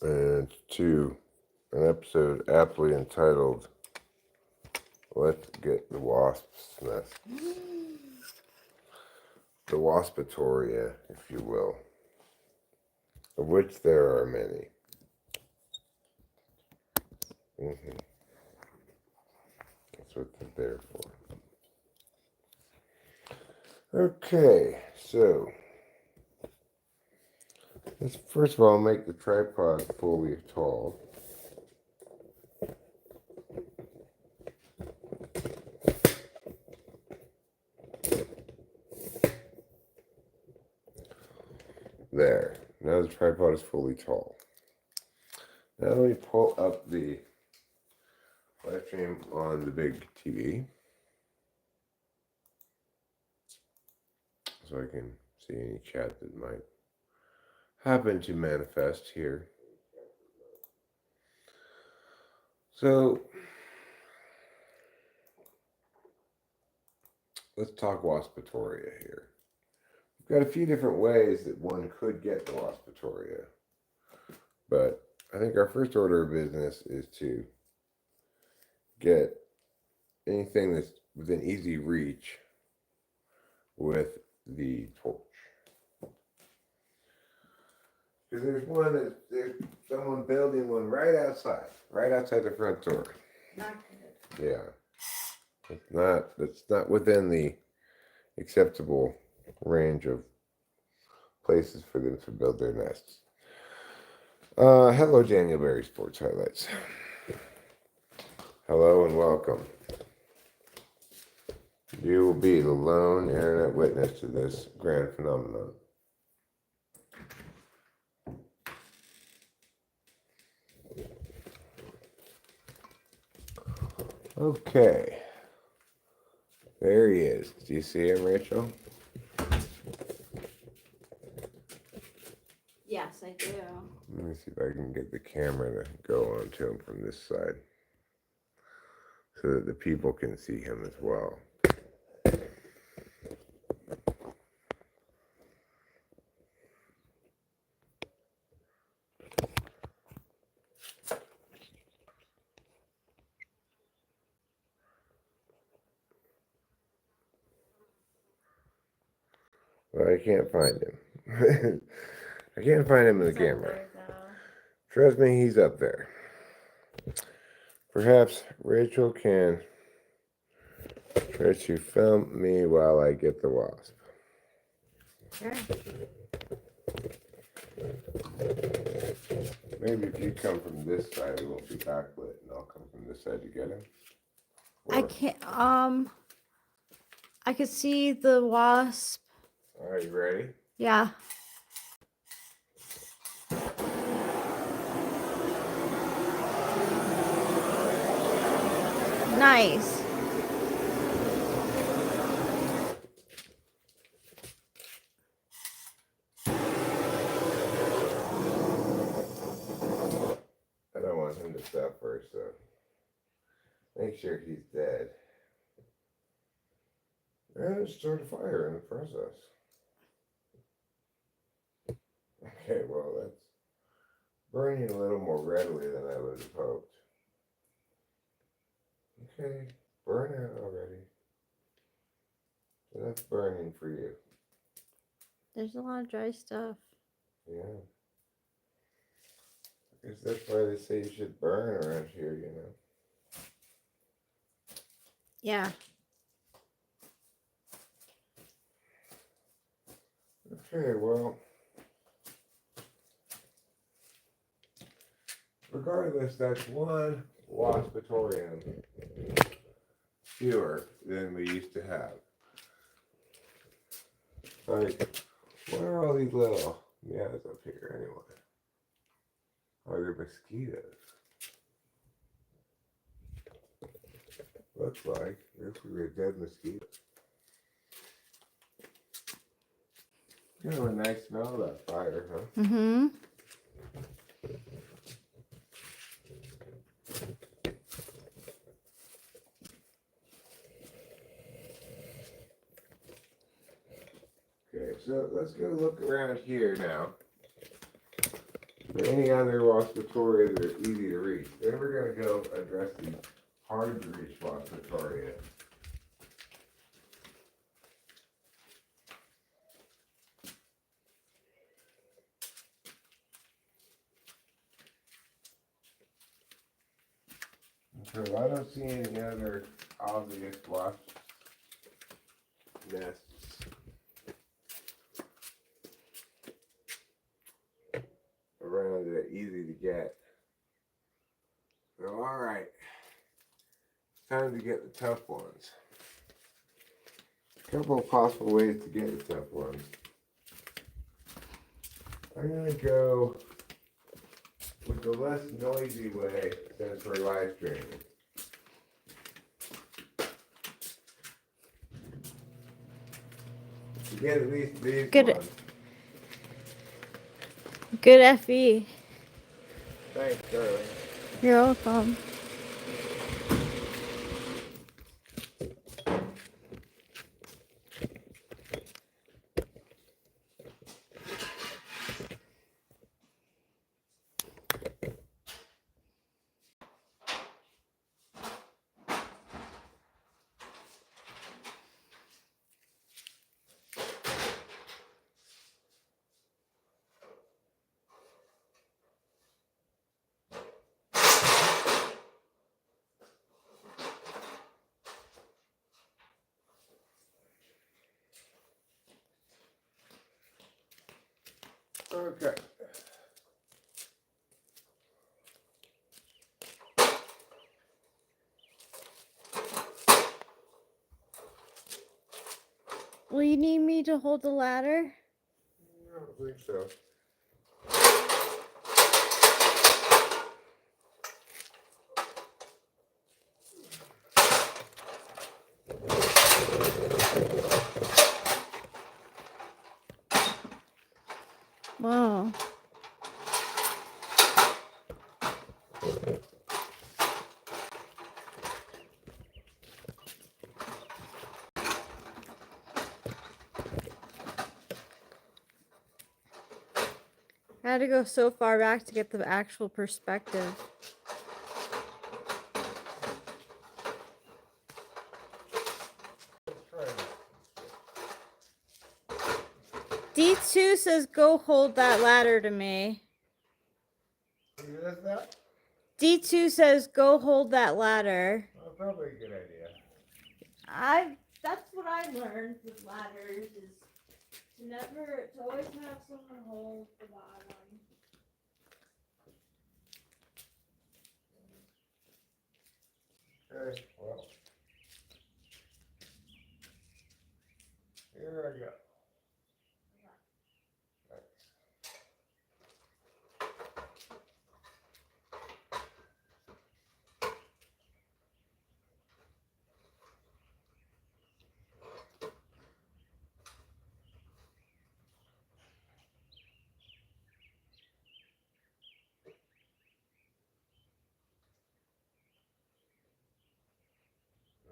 and to an episode aptly entitled Let's Get the Wasp's Nest. The Waspatoria, if you will, of which there are many. That's what they're there for. Okay, so let's first of all make the tripod fully tall. There. Now the tripod is fully tall. Now let me pull up the live stream on the big TV so I can see any chat that might happen to manifest here. So let's talk Waspatoria here. We've got a few different ways that one could get the Waspatoria, but I think our first order of business is to get anything that's within easy reach with the torch. Because there's someone building one right outside the front door. Not good. Yeah. It's not within the acceptable range of places for them to build their nests. Hello, Daniel Berry Sports Highlights. Hello and welcome. You will be the lone internet witness to this grand phenomenon. Okay. There he is. Do you see him, Rachel? Yes, I do. Let me see if I can get the camera to go onto him from this side so that the people can see him as well. Well, I can't find him. I can't find him in the camera. Trust me, he's up there. Perhaps Rachel can try to film me while I get the wasp. Sure. Maybe if you come from this side, it won't be backlit, and I'll come from this side to get him. I can't. I could see the wasp. Are you ready? Yeah. Nice. I don't want him to stop first, so make sure he's dead. And start a fire in the process. Okay, well, that's burning a little more readily than I would have hoped. Okay, burn out already. So that's burning for you. There's a lot of dry stuff. Yeah. I guess that's why they say you should burn around here, you know. Yeah. Okay, well, regardless, that's one Waspatoria fewer than we used to have. Like, what are all these little meows up here anyway? Oh, they're mosquitoes. Looks like a dead mosquito. Kind of a nice smell of that fire, huh? Mm-hmm. Okay, so let's go look around here now. There any other waspatoria that are easy to reach. Then we're going to go address the hard to reach waspatoria. So I don't see any other obvious wasp nests around that are easy to get. So alright, it's time to get the tough ones. A couple of possible ways to get the tough ones. I'm going to go with the less noisy way since we're live streaming. To get at least these ones. Good FE. Thanks, darling. You're welcome. Okay. Will you need me to hold the ladder? I don't think so. Wow. I had to go so far back to get the actual perspective. D2 says go hold that ladder to me. Who does that? D2 says go hold that ladder. Oh, probably a good idea. That's what I learned with ladders is to always have someone hold the bottom. Okay, well. Here I go. Thanks.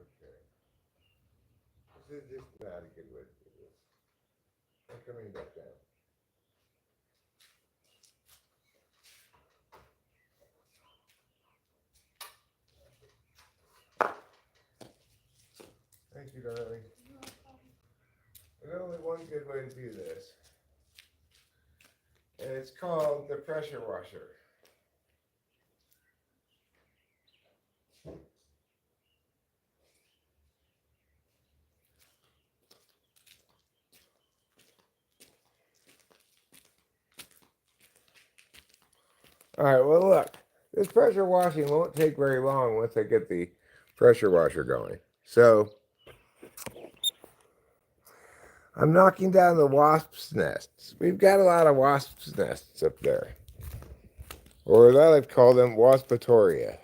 Okay. This is just not a good way to do this. I'm coming back down. Thank you, darling. There's only one good way to do this. And it's called the pressure washer. Alright, well look, this pressure washing won't take very long once I get the pressure washer going. So, I'm knocking down the wasps' nests. We've got a lot of wasps' nests up there. Or as I like to call them, waspatoria.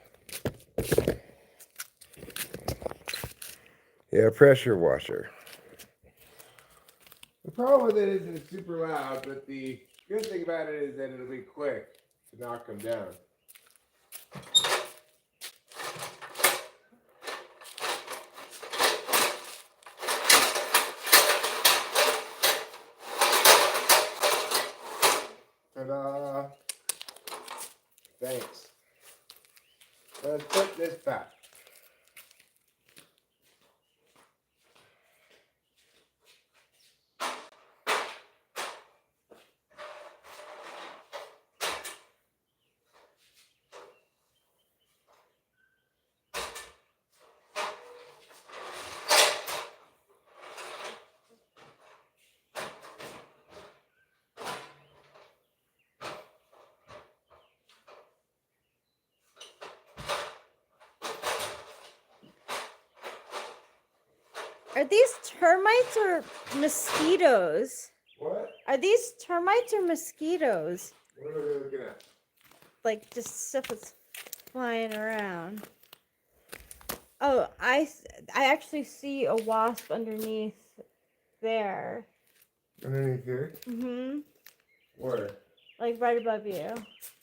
Yeah, pressure washer. The problem with it is it's super loud, but the good thing about it is that it'll be quick to knock them down. Ta-da! Thanks. Let's put this back. Are these termites or mosquitoes? What? Are these termites or mosquitoes? What are we looking at? Like just stuff that's flying around. Oh, I actually see a wasp underneath there. Underneath here? Mm-hmm. Where? Like right above you.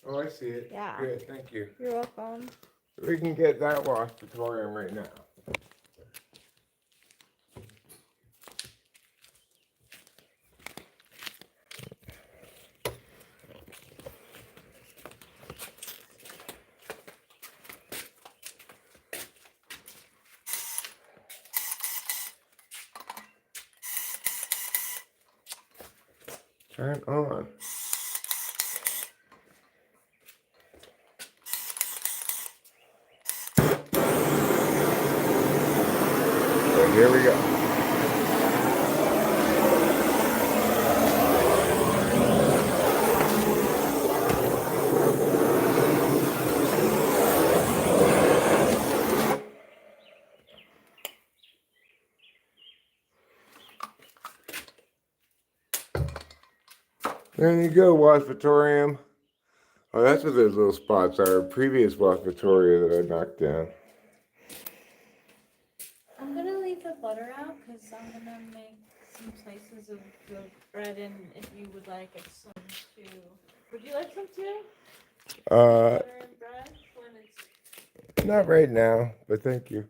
Oh, I see it. Yeah. Good, thank you. You're welcome. We can get that waspitorium right now. Turn on. So here we go. There you go, waspitorium. Oh, that's what those little spots are. Previous waspitoria that I knocked down. I'm gonna leave the butter out because I'm gonna make some slices of the bread, and if you would like some too. Would you like some too? Butter and bread when it's Not right now, but thank you.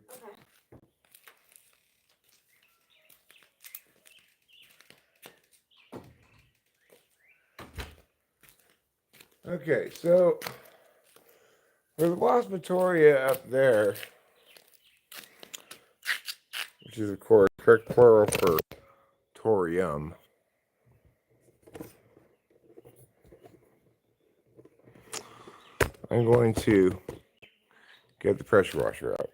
Okay, so for the waspitoria up there, which is of course correct plural for torium, I'm going to get the pressure washer out.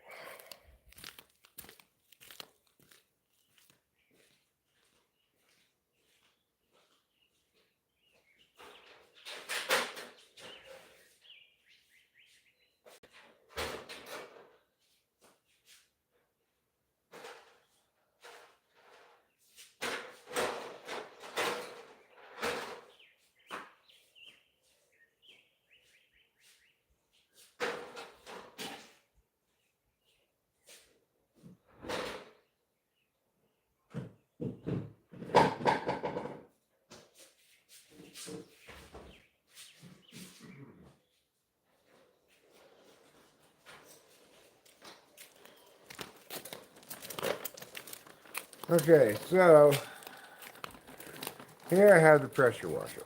Okay, so here I have the pressure washer,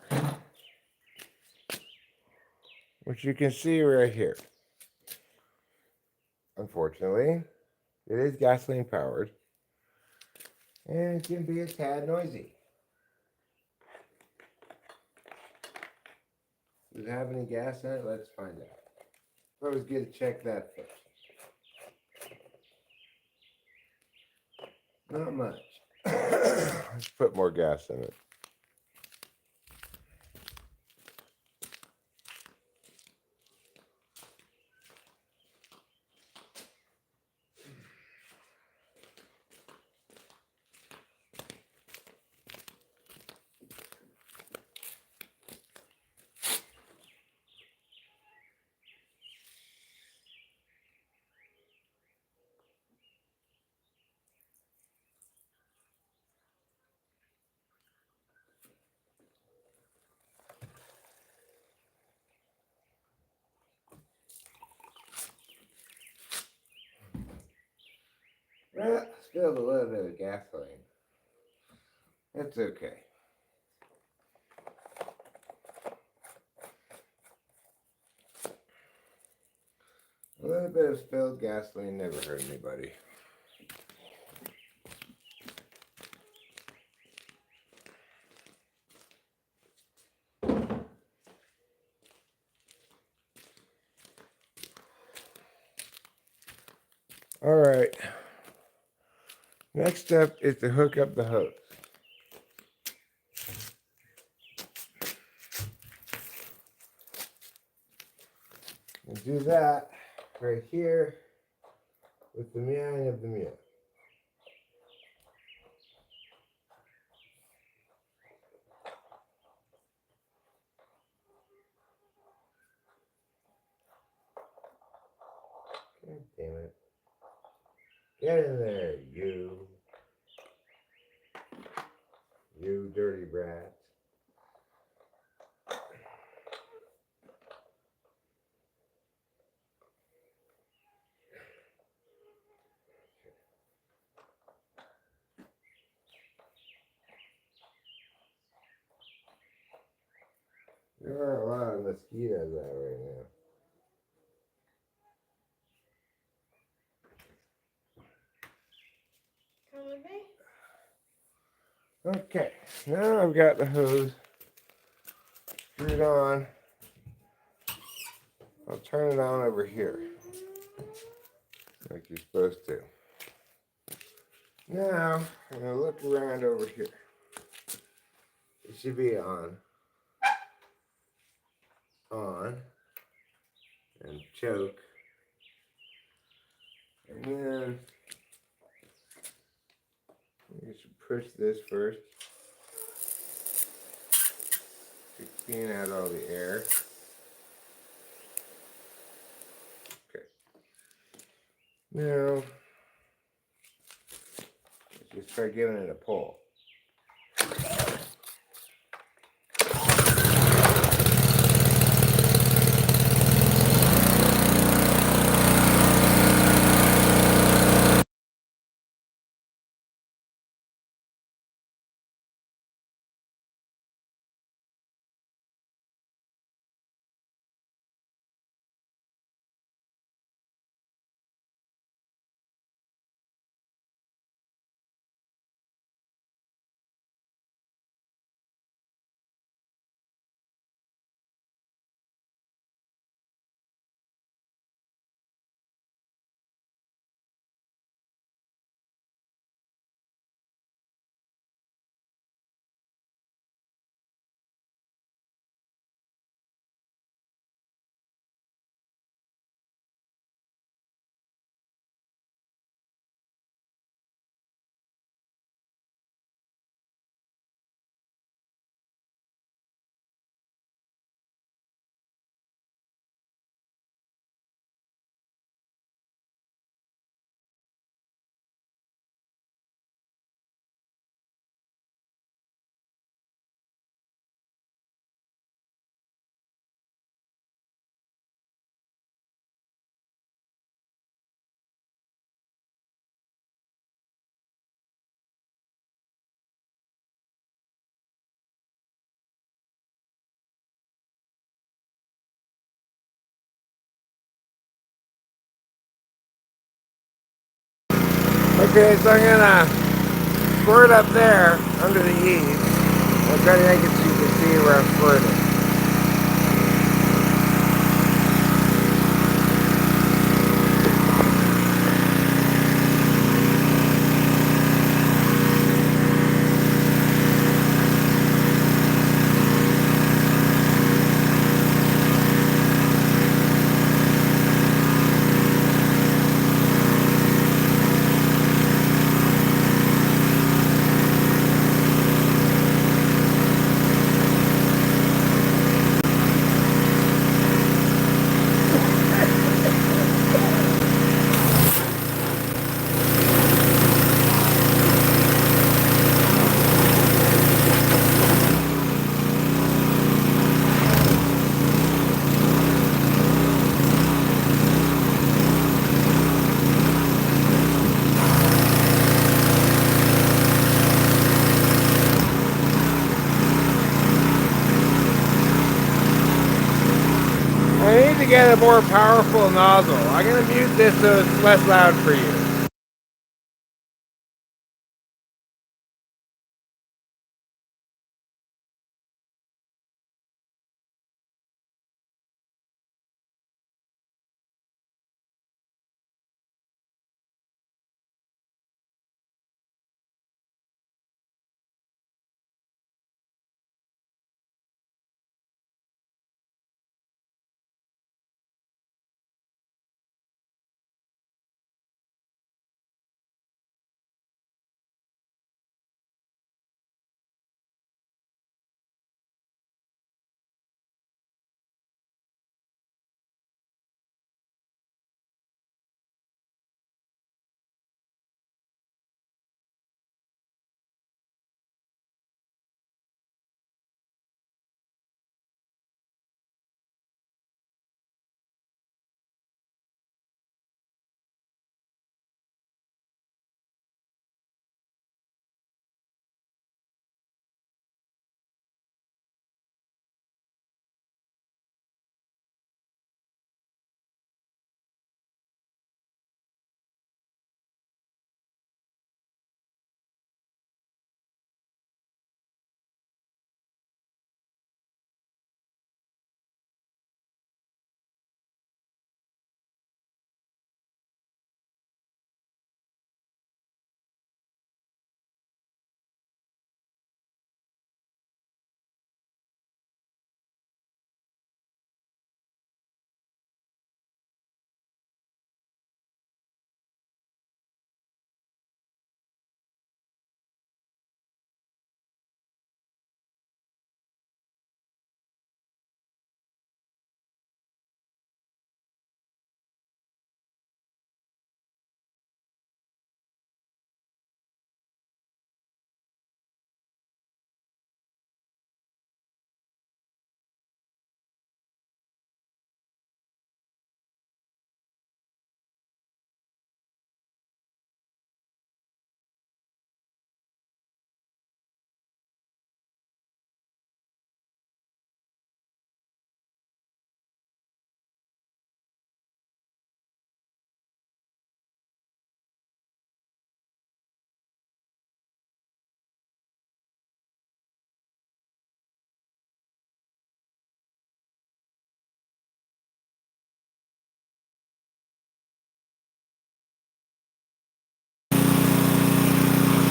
which you can see right here. Unfortunately, it is gasoline powered and it can be a tad noisy. Does it have any gas in it? Let's find out. I always get to check that first. Not much. Let's put more gas in it. Well, spilled a little bit of gasoline. That's okay. A little bit of spilled gasoline never hurt anybody. All right. Next step is to hook up the hose. And do that right here with the meowing of the meow. God damn it. Get in there, you. You dirty brat. There are a lot of mosquitoes out right now. Come with me? Okay, now I've got the hose screwed on. I'll turn it on over here, like you're supposed to. Now, I'm going to look around over here. It should be on, and choke. And then, you should push this first to clean out all the air. Okay. Now, just start giving it a pull. Okay, so I'm gonna squirt up there under the eaves. I'll try to make it so you can see where I'm squirting. to get a more powerful nozzle. I'm going to mute this so it's less loud for you.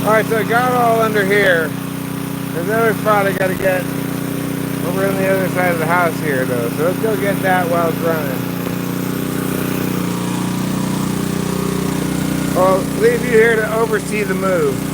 Alright, so I got it all under here. There's another spot I gotta get over on the other side of the house here though. So let's go get that while it's running. I'll leave you here to oversee the move.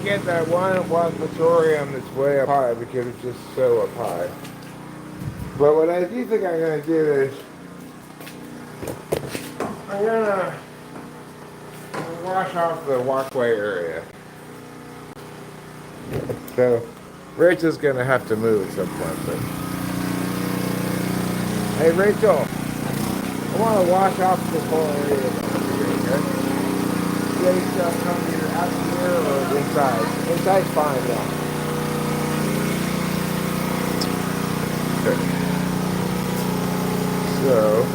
get that one waspitorium that's way up high because it's just so up high. But what I do think I'm going to do is I'm going to wash off the walkway area. So Rachel's going to have to move at some point. But... Hey Rachel, I want to wash off this whole area over here, okay? Any stuff come either out here or inside. Inside's fine now. Okay. So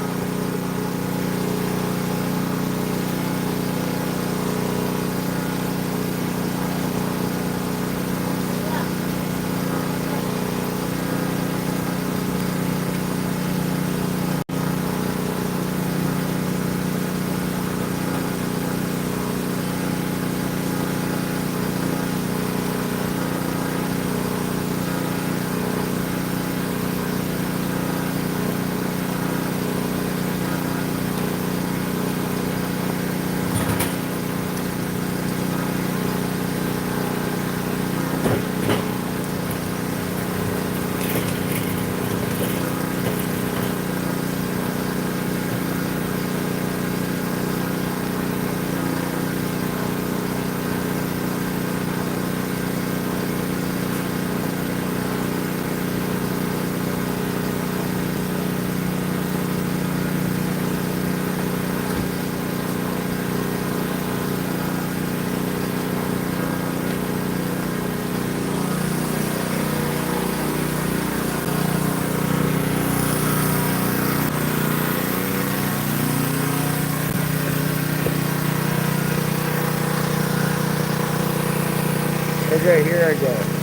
okay, here I go.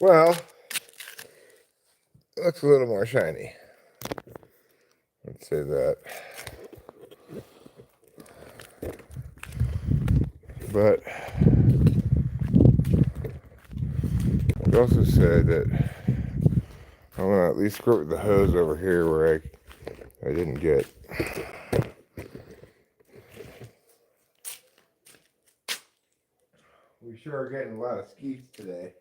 Well, it looks a little more shiny. Let's say that. But it also said that I'm gonna at least squirt with the hose over here where I didn't get. We sure are getting a lot of skeets today.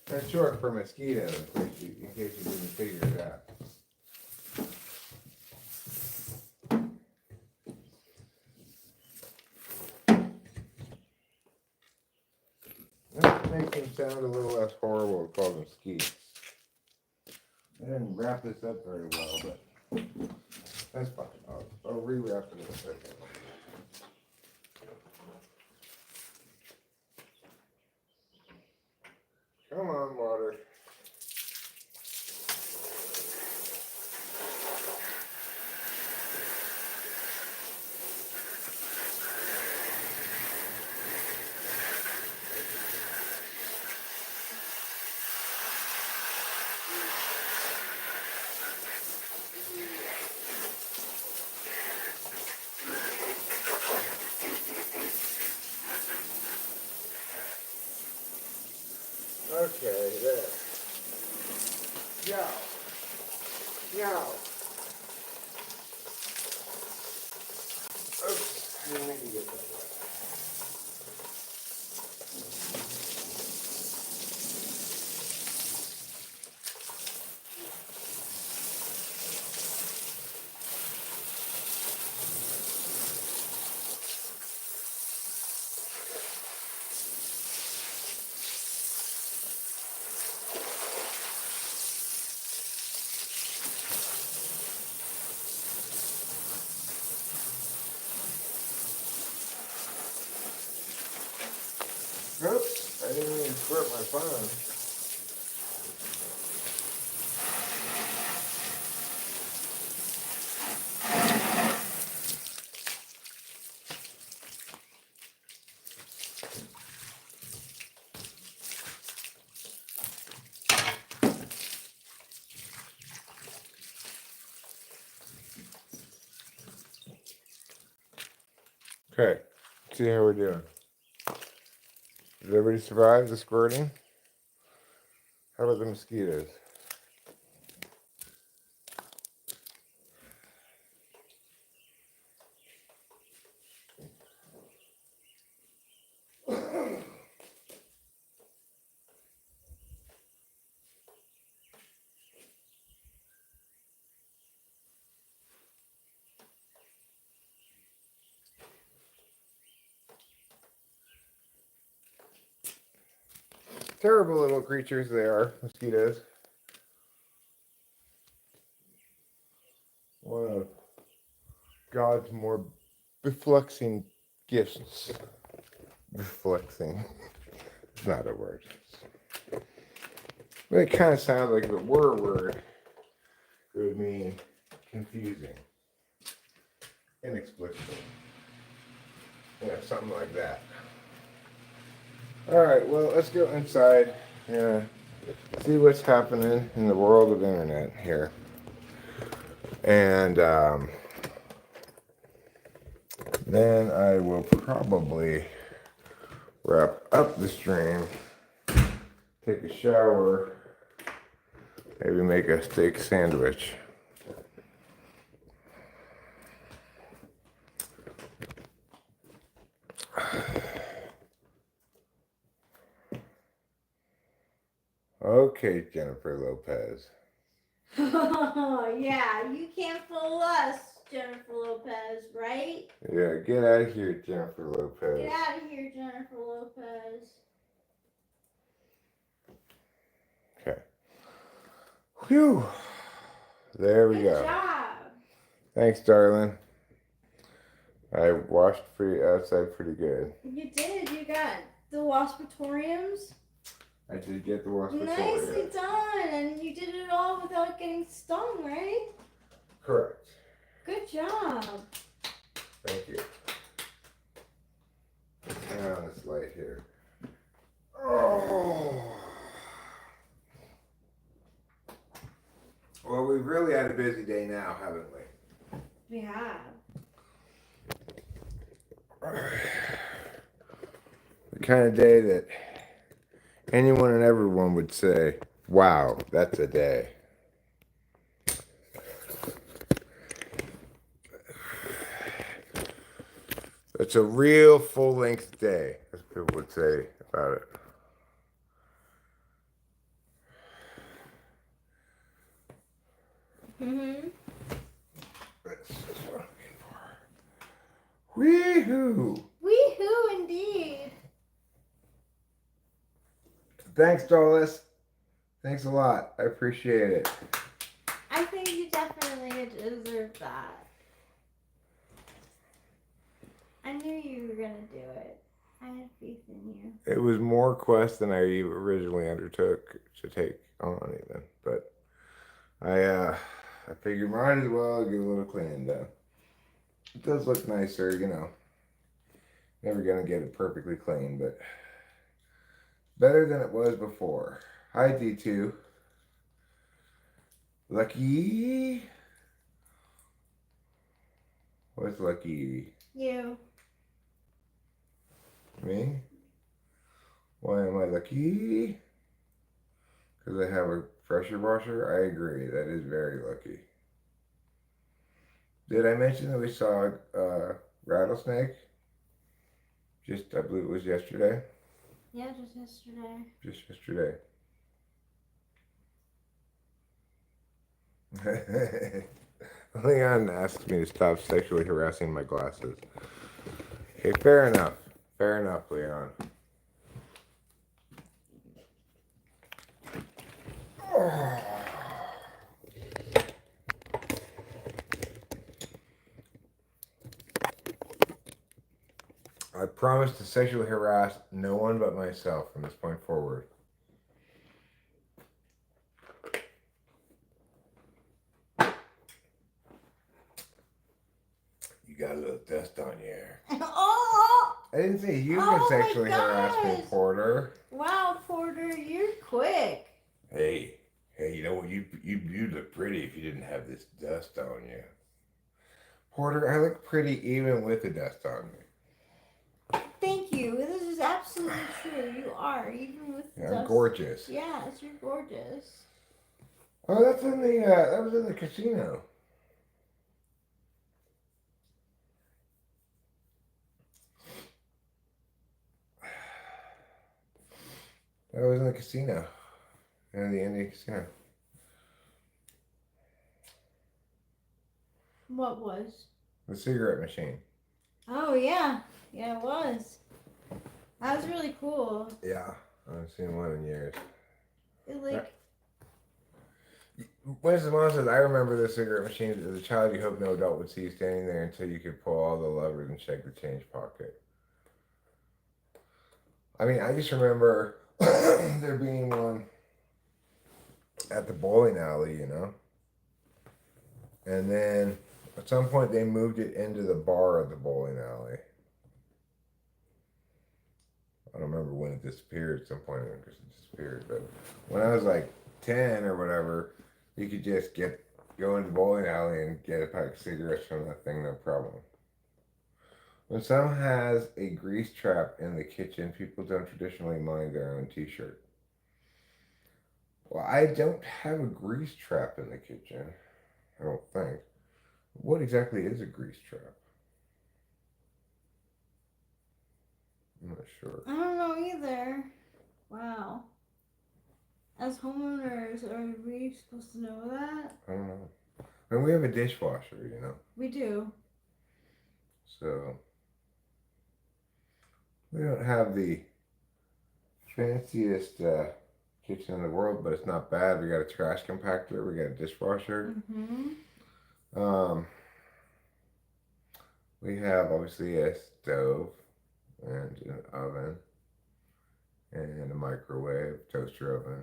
That's short for mosquito, in case you didn't figure it out. That makes them sound a little less horrible to call them skeets. I didn't wrap this up very well, but that's fine. I'll re-wrap it in a second. Come on, water. Okay, there. Yow. Yow. Oops, I didn't mean to get that wet. Oops, I didn't even squirt my phone. Okay, let's see how we're doing. Did everybody survive the squirting? How about the mosquitoes? Terrible little creatures they are, mosquitoes. One of God's more beflexing gifts. Beflexing. It's not a word. But it kind of sounds like if it were a word, it would mean confusing, inexplicable. Yeah, something like that. Alright, well, let's go inside and see what's happening in the world of internet here. And then I will probably wrap up the stream, take a shower, maybe make a steak sandwich. Okay, Jennifer Lopez. Oh, yeah, you can't fool us, Jennifer Lopez, right? Yeah, get out of here, Jennifer Lopez. Get out of here, Jennifer Lopez. Okay. Whew. There we go. Good job. Thanks, darling. I washed outside pretty good. You did. You got the waspitoriums. I did get the wasp. Nicely done. And you did it all without getting stung, right? Correct. Good job. Thank you. Let's turn on this light here. Oh. Well, we've really had a busy day now, haven't we? We have. The kind of day that anyone and everyone would say, wow, that's a day. It's a real full-length day, as people would say about it. Mm-hmm. That's just what I'm looking for. Wee-hoo! Wee-hoo indeed. Thanks, Dolis. Thanks a lot. I appreciate it. I think you definitely deserve that. I knew you were gonna do it. I had faith in you. It was more quest than I originally undertook to take on, even. But I figured might as well get a little cleaning done. It does look nicer, you know. Never gonna get it perfectly clean, but better than it was before. Hi, D2. Lucky. What's lucky? You. Me? Why am I lucky? Because I have a pressure washer? I agree. That is very lucky. Did I mention that we saw a rattlesnake? I believe it was yesterday. Yeah, just yesterday. Just yesterday. Leon asks me to stop sexually harassing my glasses. Okay, fair enough. Fair enough, Leon. I promise to sexually harass no one but myself from this point forward. You got a little dust on your hair. Oh! I didn't say you can sexually harass me, Porter. Wow, Porter, you're quick. Hey, you know what? You'd look pretty if you didn't have this dust on you. Porter, I look pretty even with the dust on me. Thank you. This is absolutely true. You are, even with the I'm dust. gorgeous. Yes, you're gorgeous. Oh, that was in the casino. That was in the casino. In the Indian casino. What was? The cigarette machine. Oh, yeah. Yeah, it was. That was really cool. Yeah. I haven't seen one in years. It, like... Winston Mom says, I remember the cigarette machine as a child. You hope no adult would see you standing there until you could pull all the levers and check the change pocket. I mean, I just remember there being one at the bowling alley, you know. And then at some point they moved it into the bar of the bowling alley. I don't remember when it disappeared. At some point it disappeared. But when I was like 10 or whatever, you could just go into the bowling alley and get a pack of cigarettes from that thing, no problem. When someone has a grease trap in the kitchen, people don't traditionally mind their own t-shirt. Well, I don't have a grease trap in the kitchen. I don't think. What exactly is a grease trap? I'm not sure. I don't know either. Wow. As homeowners, are we supposed to know that? I don't know. I mean, we have a dishwasher, you know. We do. So we don't have the fanciest kitchen in the world, but it's not bad. We got a trash compactor. We got a dishwasher. Mm-hmm. We have obviously a stove and an oven and a microwave, toaster oven.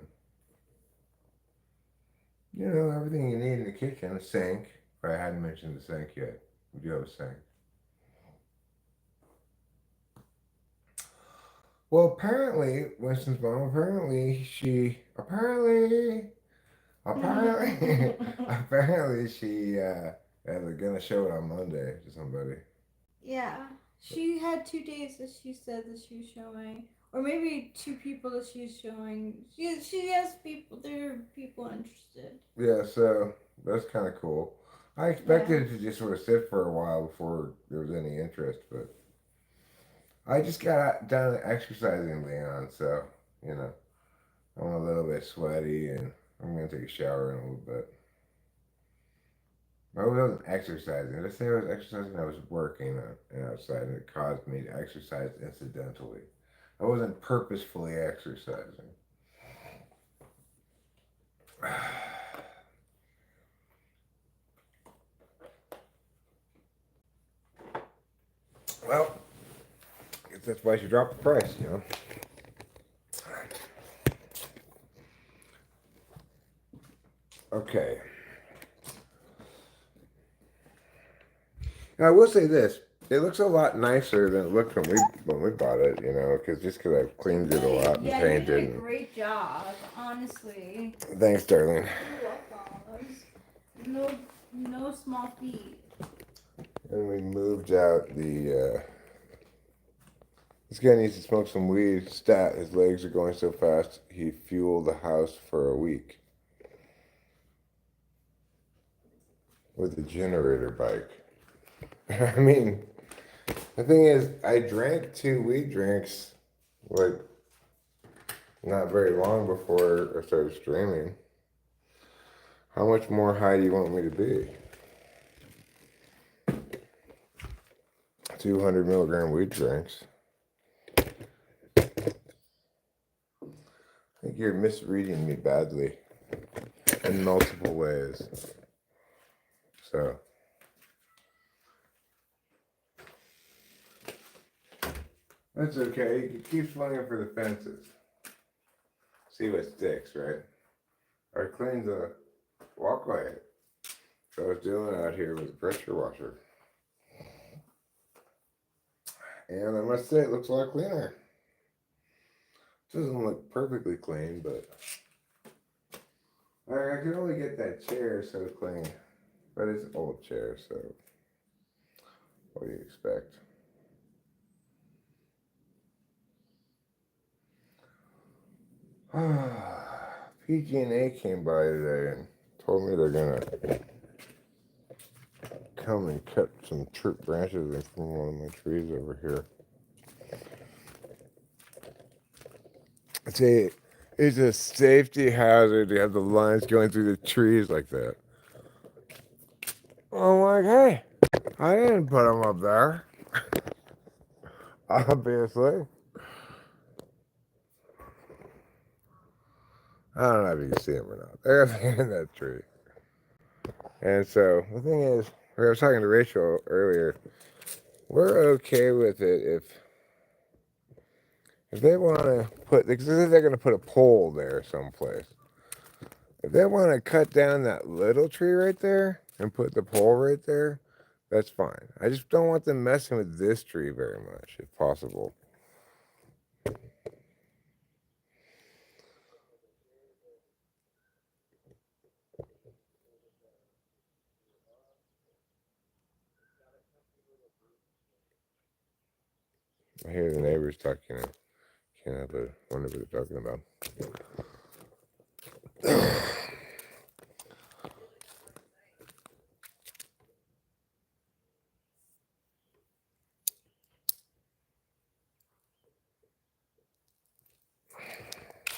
You know, everything you need in the kitchen, a sink. I hadn't mentioned the sink yet. We do have a sink. Well, apparently, Winston's mom, apparently she apparently she was gonna show it on Monday to somebody. Yeah, she had 2 days that she said that she was showing, or maybe 2 people that she's showing. She has people. There are people interested. Yeah, so that's kind of cool. I expected it to just sort of sit for a while before there was any interest, but I just got done exercising, Leon, so you know I'm a little bit sweaty and I'm gonna take a shower in a little bit. I wasn't exercising. Did I say I was exercising? I was working outside, and it caused me to exercise incidentally. I wasn't purposefully exercising. Well, I guess that's why she dropped the price, you know. Okay. Now, I will say this: it looks a lot nicer than it looked when we bought it, you know, because I've cleaned it a lot and Yeah, you painted. did a great job, honestly. Thanks, darling. You're welcome. No small feat. And we moved out the. This guy needs to smoke some weed. Stat: his legs are going so fast he fueled the house for a week with a generator bike. I mean, the thing is, I drank 2 weed drinks, like, not very long before I started streaming. How much more high do you want me to be? 200 milligram weed drinks. I think you're misreading me badly in multiple ways. So, that's okay. You can keep swinging for the fences. See what sticks, right? Or clean the walkway. So I was doing out here with a pressure washer. And I must say, it looks a lot cleaner. It doesn't look perfectly clean, but I can only get that chair so clean. But it's an old chair, so what do you expect? PG&A came by today and told me they're gonna come and cut some branches from one of my trees over here. It's a safety hazard to have the lines going through the trees like that. I'm like, hey, I didn't put them up there. Obviously. I don't know if you can see them or not. They're in that tree. And so the thing is, I was talking to Rachel earlier. We're okay with it if they want to put, because they're going to put a pole there someplace. If they want to cut down that little tree right there and put the pole right there, that's fine. I just don't want them messing with this tree very much, if possible. I hear the neighbors talking. I can't help but wonder what they're talking about.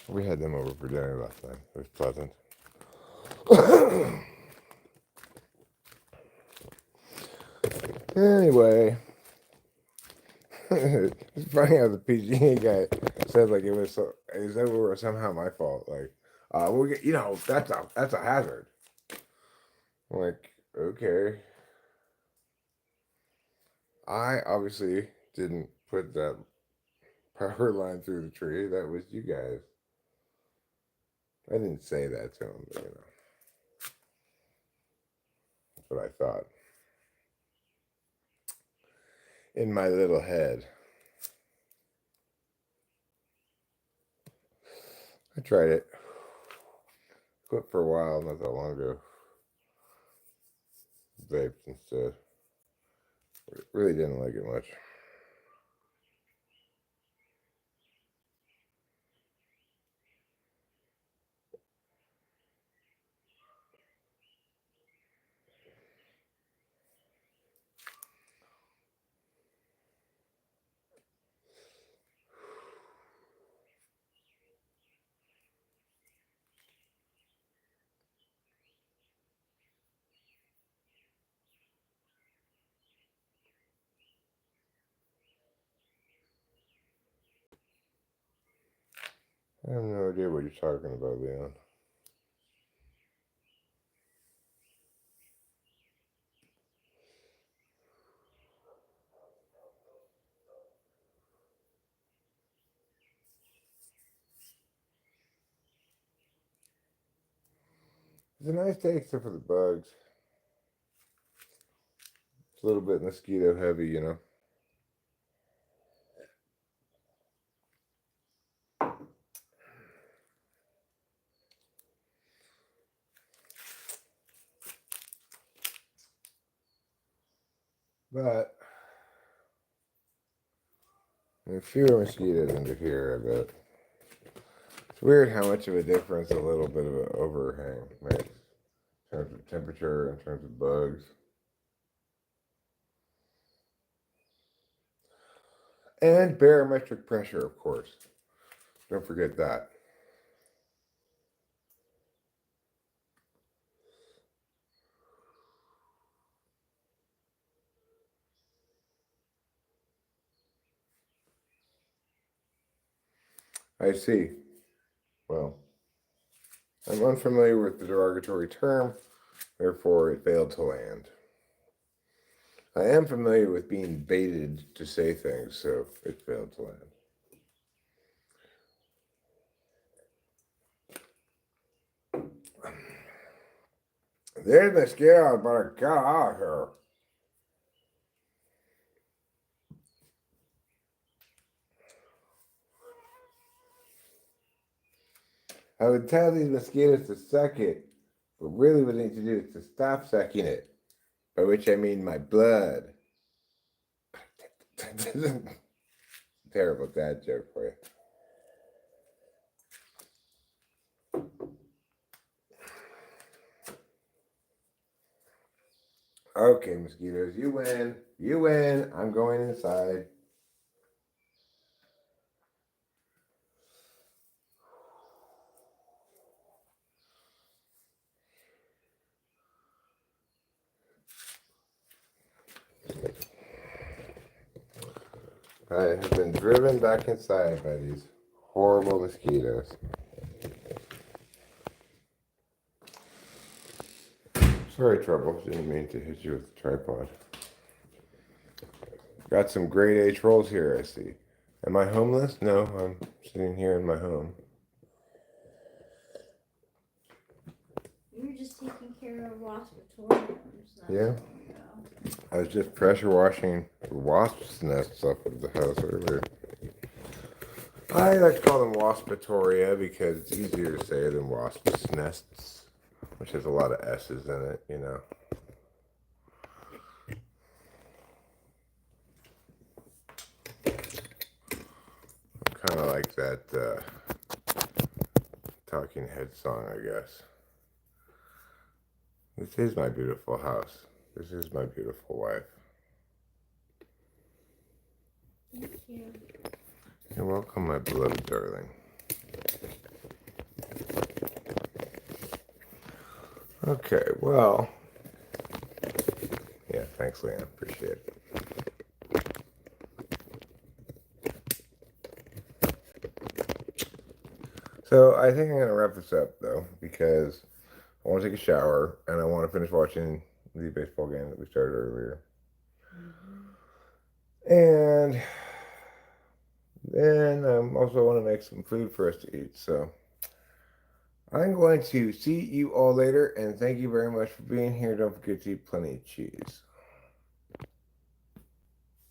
We had them over for dinner last night. It was pleasant. Anyway, it's funny how the PG guy said like it was somehow my fault. Like, that's a hazard. I'm like, okay. I obviously didn't put that power line through the tree. That was you guys. I didn't say that to him, but what I thought. In my little head. I tried it. Quit for a while, not that long ago. Vaped instead. Really didn't like it much. I have no idea what you're talking about, Leon. It's a nice day except for the bugs. It's a little bit mosquito heavy, you know. But there are fewer mosquitoes under here, I bet. It's weird how much of a difference a little bit of an overhang makes in terms of temperature, in terms of bugs. And barometric pressure, of course. Don't forget that. I see. Well, I'm unfamiliar with the derogatory term, therefore it failed to land. I am familiar with being baited to say things, so it failed to land. There's the mosquito, but get out of here. I would tell these mosquitoes to suck it, but really what they need to do is to stop sucking it, by which I mean my blood. Terrible dad joke for you. Okay, mosquitoes, you win. You win. I'm going inside. I have been driven back inside by these horrible mosquitoes. Sorry, Trouble. Didn't mean to hit you with the tripod. Got some grade A trolls here, I see. Am I homeless? No, I'm sitting here in my home. You were just taking care of wasp aquariums. Yeah. I was just pressure washing the wasps' nests off of the house earlier. I like to call them waspatoria because it's easier to say than wasps' nests, which has a lot of S's in it, you know. Kind of like that Talking Head song, I guess. This is my beautiful house. This is my beautiful wife. Thank you. You're welcome, my beloved darling. Okay, well. Yeah, thanks, Leanne. Appreciate it. So I think I'm going to wrap this up, though, because I want to take a shower and I want to finish watching the baseball game that we started earlier. And then I also want to make some food for us to eat. So I'm going to see you all later, and thank you very much for being here. Don't forget to eat plenty of cheese.